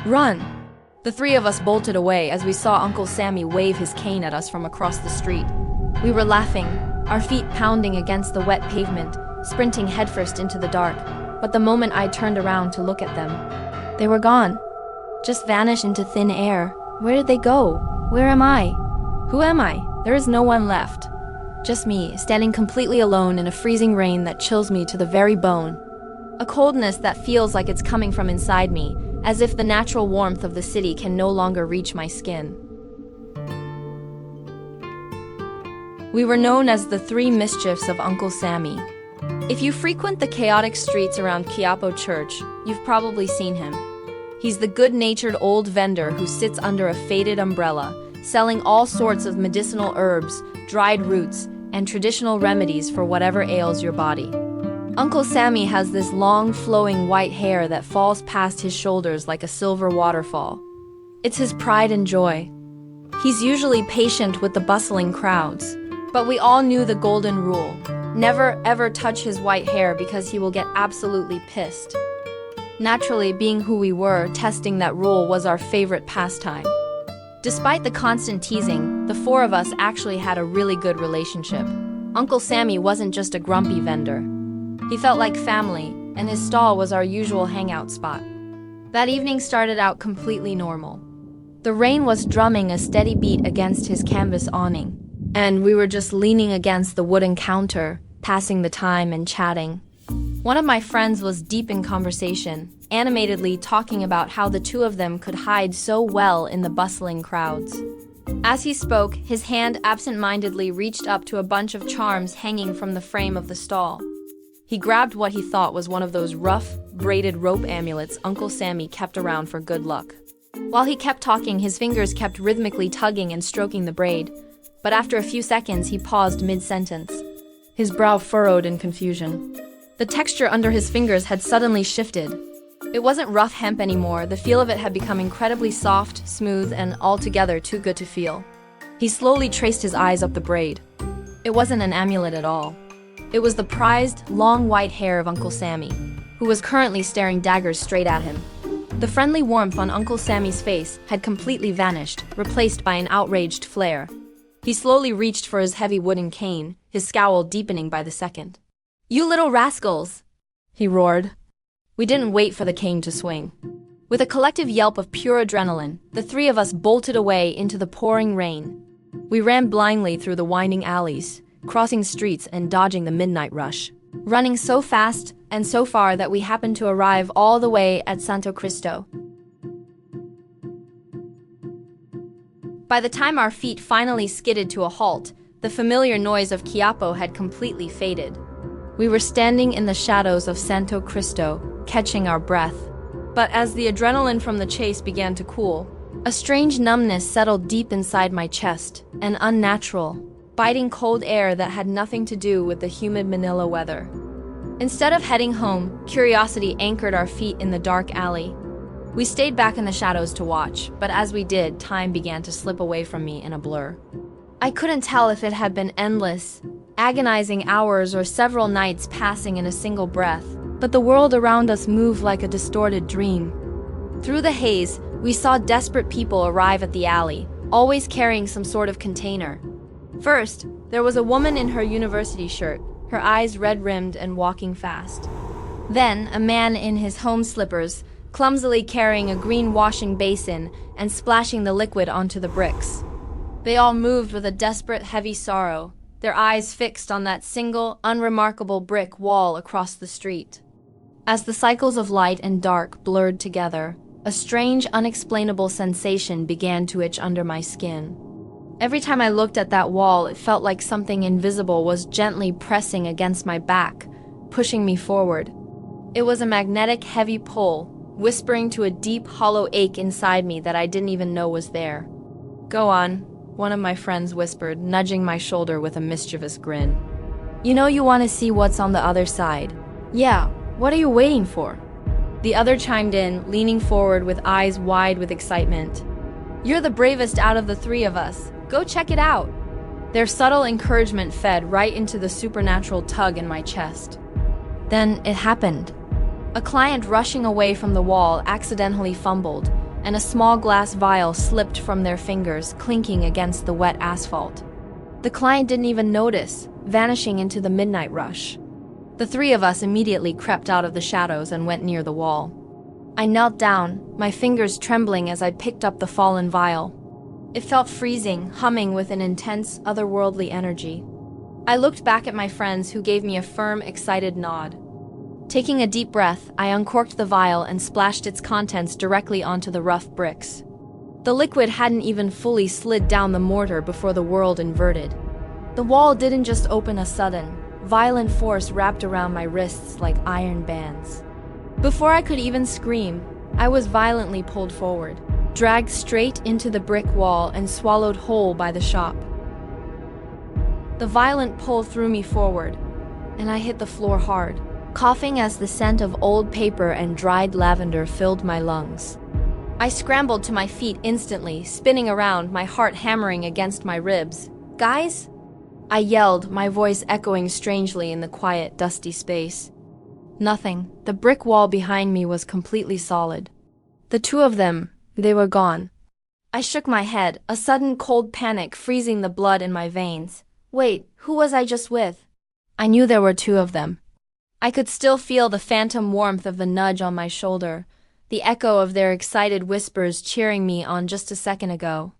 Run! The three of us bolted away as we saw Uncle Sammy wave his cane at us from across the street. We were laughing, our feet pounding against the wet pavement, sprinting headfirst into the dark. But the moment I turned around to look at them, they were gone. Just vanished into thin air. Where did they go? Where am I? Who am I? There is no one left. Just me, standing completely alone in a freezing rain that chills me to the very bone. A coldness that feels like it's coming from inside me, as if the natural warmth of the city can no longer reach my skin. We were known as the Three Mischiefs of Uncle Sammy. If you frequent the chaotic streets around Quiapo Church, you've probably seen him. He's the good-natured old vendor who sits under a faded umbrella, selling all sorts of medicinal herbs, dried roots, and traditional remedies for whatever ails your body. Uncle Sammy has this long, flowing white hair that falls past his shoulders like a silver waterfall. It's his pride and joy. He's usually patient with the bustling crowds, but we all knew the golden rule. Never ever touch his white hair because he will get absolutely pissed. Naturally, being who we were, testing that rule was our favorite pastime. Despite the constant teasing, the four of us actually had a really good relationship. Uncle Sammy wasn't just a grumpy vendor. He felt like family, and his stall was our usual hangout spot. That evening started out completely normal. The rain was drumming a steady beat against his canvas awning, and we were just leaning against the wooden counter, passing the time and chatting. One of my friends was deep in conversation, animatedly talking about how the two of them could hide so well in the bustling crowds. As he spoke, his hand absent-mindedly reached up to a bunch of charms hanging from the frame of the stall. He grabbed what he thought was one of those rough, braided rope amulets Uncle Sammy kept around for good luck. While he kept talking, his fingers kept rhythmically tugging and stroking the braid, but after a few seconds he paused mid-sentence. His brow furrowed in confusion. The texture under his fingers had suddenly shifted. It wasn't rough hemp anymore. The feel of it had become incredibly soft, smooth, and altogether too good to feel. He slowly traced his eyes up the braid. It wasn't an amulet at all. It was the prized, long white hair of Uncle Sammy, who was currently staring daggers straight at him. The friendly warmth on Uncle Sammy's face had completely vanished, replaced by an outraged flare. He slowly reached for his heavy wooden cane, his scowl deepening by the second. "You little rascals!" he roared. We didn't wait for the cane to swing. With a collective yelp of pure adrenaline, the three of us bolted away into the pouring rain. We ran blindly through the winding alleys, crossing streets and dodging the midnight rush, running so fast and so far that we happened to arrive all the way at Santo Cristo. By the time our feet finally skidded to a halt, the familiar noise of Quiapo had completely faded. We were standing in the shadows of Santo Cristo, catching our breath. But as the adrenaline from the chase began to cool, a strange numbness settled deep inside my chest, an unnatural, biting cold air that had nothing to do with the humid Manila weather. Instead of heading home, curiosity anchored our feet in the dark alley. We stayed back in the shadows to watch, but as we did, time began to slip away from me in a blur. I couldn't tell if it had been endless, agonizing hours or several nights passing in a single breath, but the world around us moved like a distorted dream. Through the haze, we saw desperate people arrive at the alley, always carrying some sort of container. First, there was a woman in her university shirt, her eyes red-rimmed and walking fast. Then, a man in his home slippers, clumsily carrying a green washing basin and splashing the liquid onto the bricks. They all moved with a desperate, heavy sorrow, their eyes fixed on that single, unremarkable brick wall across the street. As the cycles of light and dark blurred together, a strange, unexplainable sensation began to itch under my skin. Every time I looked at that wall, it felt like something invisible was gently pressing against my back, pushing me forward. It was a magnetic, heavy pull, whispering to a deep, hollow ache inside me that I didn't even know was there. "Go on," one of my friends whispered, nudging my shoulder with a mischievous grin. "You know you want to see what's on the other side." "Yeah, what are you waiting for?" The other chimed in, leaning forward with eyes wide with excitement. "You're the bravest out of the three of us. Go check it out." Their subtle encouragement fed right into the supernatural tug in my chest. Then it happened. A client rushing away from the wall accidentally fumbled, and a small glass vial slipped from their fingers, clinking against the wet asphalt. The client didn't even notice, vanishing into the midnight rush. The three of us immediately crept out of the shadows and went near the wall. I knelt down, my fingers trembling as I picked up the fallen vial. It felt freezing, humming with an intense, otherworldly energy. I looked back at my friends, who gave me a firm, excited nod. Taking a deep breath, I uncorked the vial and splashed its contents directly onto the rough bricks. The liquid hadn't even fully slid down the mortar before the world inverted. The wall didn't just open a sudden, violent force wrapped around my wrists like iron bands. Before I could even scream, I was violently pulled forward, dragged straight into the brick wall and swallowed whole by the shop. The violent pull threw me forward, and I hit the floor hard, coughing as the scent of old paper and dried lavender filled my lungs. I scrambled to my feet instantly, spinning around, my heart hammering against my ribs. "Guys?" I yelled, my voice echoing strangely in the quiet, dusty space. Nothing. The brick wall behind me was completely solid. The two of them, they were gone. I shook my head, a sudden cold panic freezing the blood in my veins. Wait, who was I just with? I knew there were two of them. I could still feel the phantom warmth of the nudge on my shoulder, the echo of their excited whispers cheering me on just a second ago.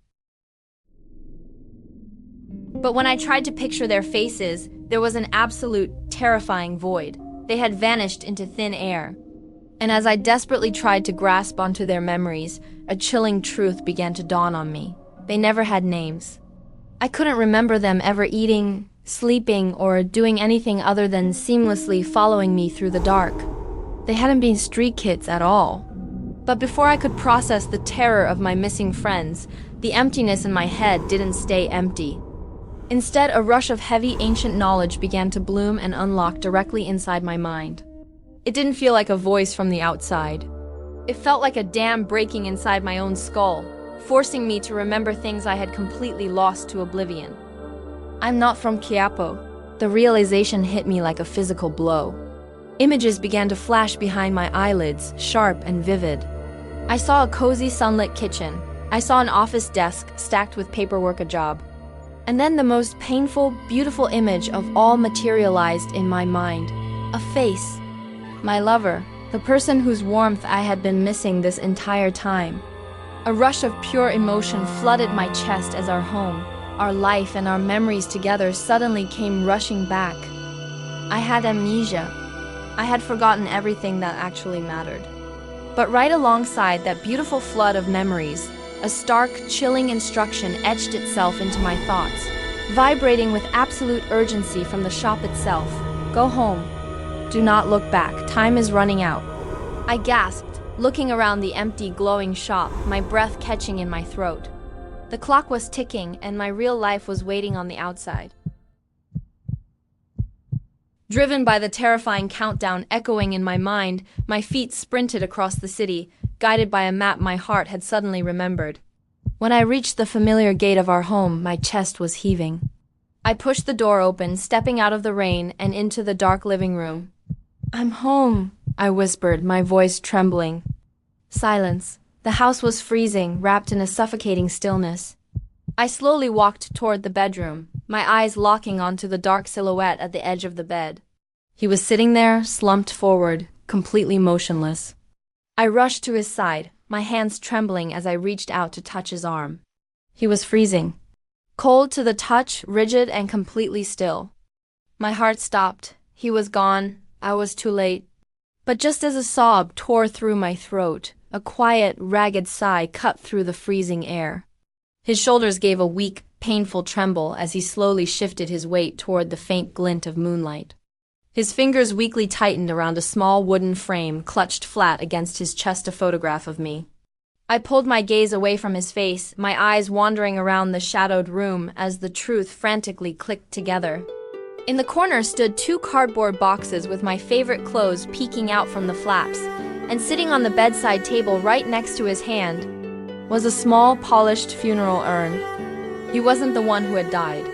But when I tried to picture their faces, there was an absolute, terrifying void. They had vanished into thin air. And as I desperately tried to grasp onto their memories, a chilling truth began to dawn on me. They never had names. I couldn't remember them ever eating, sleeping, or doing anything other than seamlessly following me through the dark. They hadn't been street kids at all. But before I could process the terror of my missing friends, the emptiness in my head didn't stay empty. Instead, a rush of heavy, ancient knowledge began to bloom and unlock directly inside my mind. It didn't feel like a voice from the outside. It felt like a dam breaking inside my own skull, forcing me to remember things I had completely lost to oblivion. I'm not from Quiapo. The realization hit me like a physical blow. Images began to flash behind my eyelids, sharp and vivid. I saw a cozy sunlit kitchen. I saw an office desk stacked with paperwork, a job. And then the most painful, beautiful image of all materialized in my mind. A face. My lover, the person whose warmth I had been missing this entire time. A rush of pure emotion flooded my chest as our home, our life, and our memories together suddenly came rushing back. I had amnesia. I had forgotten everything that actually mattered. But right alongside that beautiful flood of memories, a stark, chilling instruction etched itself into my thoughts, vibrating with absolute urgency from the shop itself. Go home. Do not look back. Time is running out. I gasped, looking around the empty, glowing shop, my breath catching in my throat. The clock was ticking, and my real life was waiting on the outside. Driven by the terrifying countdown echoing in my mind, my feet sprinted across the city, guided by a map my heart had suddenly remembered. When I reached the familiar gate of our home, my chest was heaving. I pushed the door open, stepping out of the rain and into the dark living room. "I'm home," I whispered, my voice trembling. Silence. The house was freezing, wrapped in a suffocating stillness. I slowly walked toward the bedroom, my eyes locking onto the dark silhouette at the edge of the bed. He was sitting there, slumped forward, completely motionless. I rushed to his side, my hands trembling as I reached out to touch his arm. He was freezing. Cold to the touch, rigid and completely still. My heart stopped. He was gone. I was too late. But just as a sob tore through my throat, a quiet, ragged sigh cut through the freezing air. His shoulders gave a weak, painful tremble as he slowly shifted his weight toward the faint glint of moonlight. His fingers weakly tightened around a small wooden frame clutched flat against his chest, a photograph of me. I pulled my gaze away from his face, my eyes wandering around the shadowed room as the truth frantically clicked together. In the corner stood 2 cardboard boxes with my favorite clothes peeking out from the flaps, and sitting on the bedside table right next to his hand was a small, polished funeral urn. He wasn't the one who had died.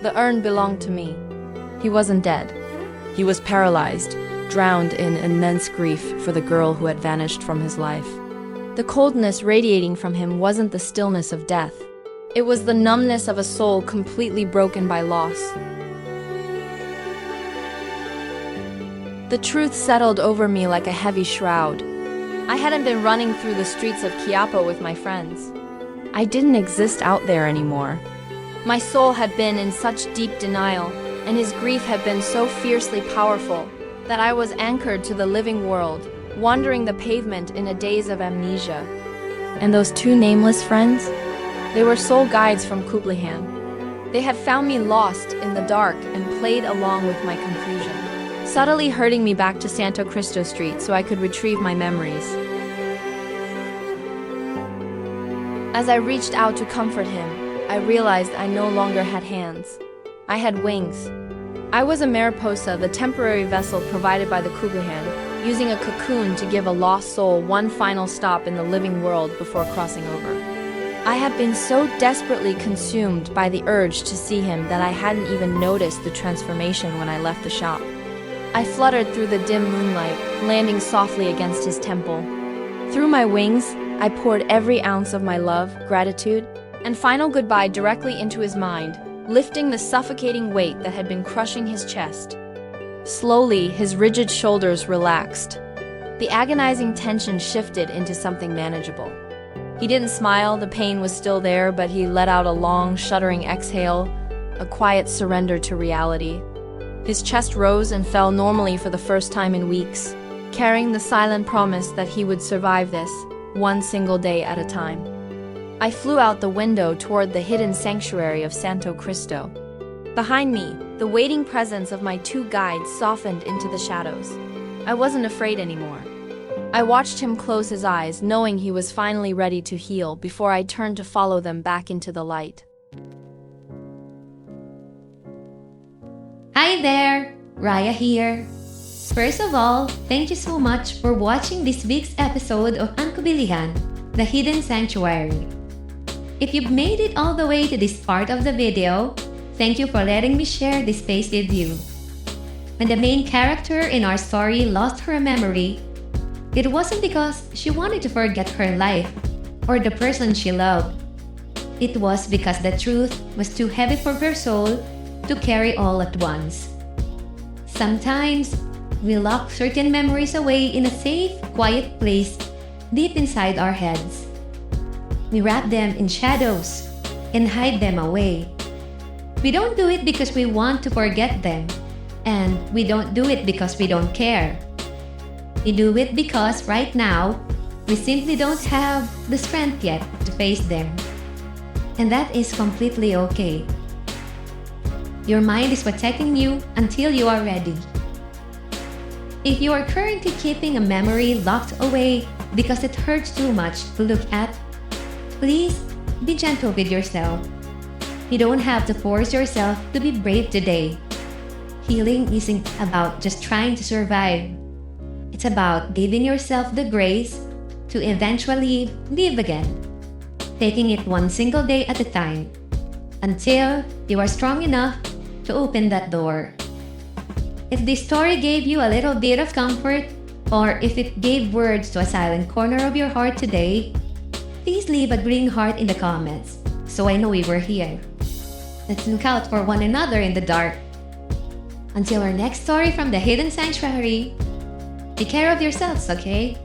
The urn belonged to me. He wasn't dead. He was paralyzed, drowned in immense grief for the girl who had vanished from his life. The coldness radiating from him wasn't the stillness of death. It was the numbness of a soul completely broken by loss. The truth settled over me like a heavy shroud. I hadn't been running through the streets of Quiapo with my friends. I didn't exist out there anymore. My soul had been in such deep denial, and his grief had been so fiercely powerful that I was anchored to the living world, wandering the pavement in a daze of amnesia. And those two nameless friends? They were soul guides from Kublihan. They had found me lost in the dark and played along with my confusion, subtly herding me back to Santo Cristo Street so I could retrieve my memories. As I reached out to comfort him, I realized I no longer had hands. I had wings. I was a mariposa, the temporary vessel provided by the Kublihan, using a cocoon to give a lost soul one final stop in the living world before crossing over. I had been so desperately consumed by the urge to see him that I hadn't even noticed the transformation when I left the shop. I fluttered through the dim moonlight, landing softly against his temple. Through my wings, I poured every ounce of my love, gratitude, and final goodbye directly into his mind, lifting the suffocating weight that had been crushing his chest. Slowly, his rigid shoulders relaxed. The agonizing tension shifted into something manageable. He didn't smile, the pain was still there, but he let out a long, shuddering exhale, a quiet surrender to reality. His chest rose and fell normally for the first time in weeks, carrying the silent promise that he would survive this, one single day at a time. I flew out the window toward the hidden sanctuary of Santo Cristo. Behind me, the waiting presence of my two guides softened into the shadows. I wasn't afraid anymore. I watched him close his eyes, knowing he was finally ready to heal before I turned to follow them back into the light. Hi there! Raya here. First of all, thank you so much for watching this week's episode of Angkubilihan, the Hidden Sanctuary. If you've made it all the way to this part of the video, thank you for letting me share this space with you. When the main character in our story lost her memory, it wasn't because she wanted to forget her life or the person she loved. It was because the truth was too heavy for her soul to carry all at once. Sometimes, we lock certain memories away in a safe, quiet place deep inside our heads. We wrap them in shadows and hide them away. We don't do it because we want to forget them, and we don't do it because we don't care. We do it because right now, we simply don't have the strength yet to face them. And that is completely okay. Your mind is protecting you until you are ready. If you are currently keeping a memory locked away because it hurts too much to look at, please be gentle with yourself. You don't have to force yourself to be brave today. Healing isn't about just trying to survive. It's about giving yourself the grace to eventually live again, taking it one single day at a time, until you are strong enough to open that door. If this story gave you a little bit of comfort, or if it gave words to a silent corner of your heart today, please leave a green heart in the comments so I know we were here. Let's look out for one another in the dark. Until our next story from the Hidden Sanctuary, take care of yourselves, okay?